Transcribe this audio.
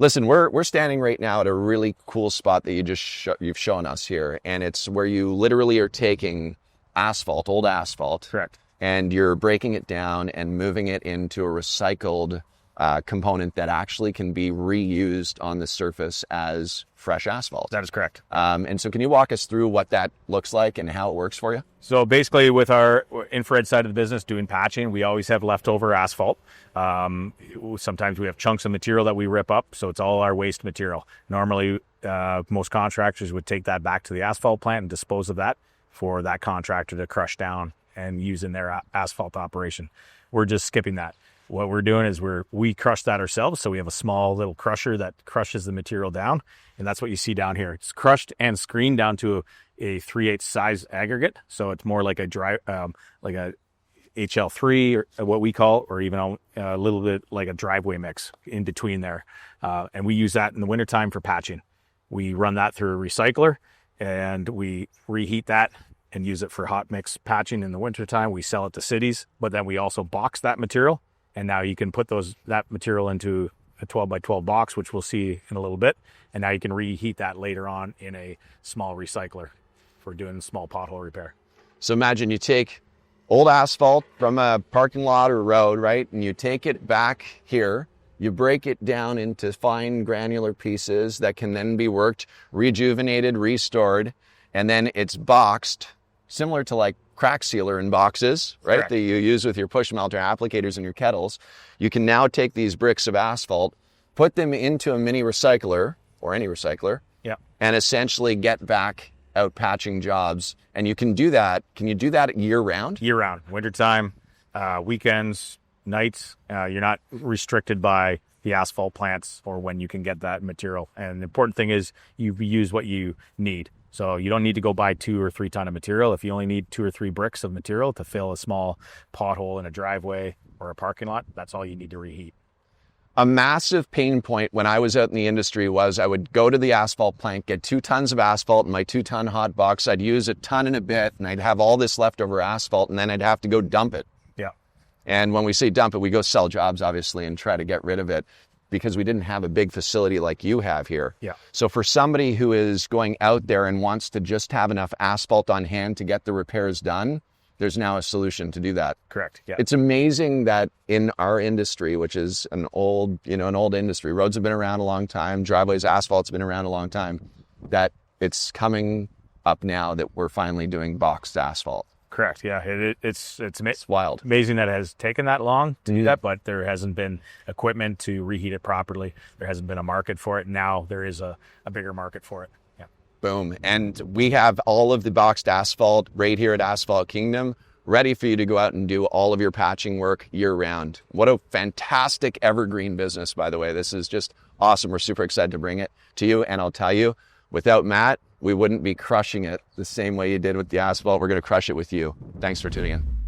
Listen, we're standing right now at a really cool spot that you've shown us here, and it's where you literally are taking asphalt, old asphalt, Correct, and you're breaking it down and moving it into a recycled component that actually can be reused on the surface as fresh asphalt. that is correct. And so can you walk us through what that looks like and how it works for you? So basically with our infrared side of the business doing patching, we always have leftover asphalt. Sometimes we have chunks of material that we rip up, so it's all our waste material. Normally, most contractors would take that back to the asphalt plant and dispose of that for that contractor to crush down and use in their asphalt operation. We're just skipping that. What we're doing is we crush that ourselves. So we have a small little crusher that crushes the material down. And that's what you see down here. It's crushed and screened down to a 3/8 size aggregate. So it's more like a like a HL3 or what we call, or even a little bit like a driveway mix in between there. And we use that in the wintertime for patching. We run that through a recycler and we reheat that and use it for hot mix patching in the wintertime. We sell it to cities, but then we also box that material. And now you can put that material into a 12 by 12 box, which we'll see in a little bit. And now you can reheat that later on in a small recycler for doing small pothole repair. So imagine you take old asphalt from a parking lot or road, right? And you take it back here, you break it down into fine granular pieces that can then be worked, rejuvenated, restored, and then it's boxed, similar to like crack sealer in boxes, right? Correct. That you use with your push melter applicators and your kettles. You can now take these bricks of asphalt, put them into a mini recycler or any recycler, Yeah. and essentially get back out patching jobs. And you can do that. Can you do that year round? Year round, wintertime, weekends, nights. You're not restricted by the asphalt plants or when you can get that material. And the important thing is you use what you need. So you don't need to go buy 2 or 3 ton of material. If you only need 2 or 3 bricks of material to fill a small pothole in a driveway or a parking lot, that's all you need to reheat. A massive pain point when I was out in the industry was I would go to the asphalt plant, get 2 tons of asphalt in my 2-ton hot box. I'd use a ton and a bit, and I'd have all this leftover asphalt, and then I'd have to go dump it. Yeah. And when we say dump it, we go sell jobs, obviously, and try to get rid of it, because we didn't have a big facility like you have here. Yeah. So for somebody who is going out there and wants to just have enough asphalt on hand to get the repairs done, there's now a solution to do that. Correct. Yeah. It's amazing that in our industry, which is an old industry, roads have been around a long time, driveways, asphalt's been around a long time, that it's coming up now that we're finally doing boxed asphalt. Correct. Yeah. It's wild. Amazing that it has taken that long to do that, but there hasn't been equipment to reheat it properly. There hasn't been a market for it. Now there is a bigger market for it. Yeah. Boom. And we have all of the boxed asphalt right here at Asphalt Kingdom, ready for you to go out and do all of your patching work year round. What a fantastic evergreen business, by the way. This is just awesome. We're super excited to bring it to you. And I'll tell you, without Matt, we wouldn't be crushing it the same way you did with the asphalt. We're going to crush it with you. Thanks for tuning in.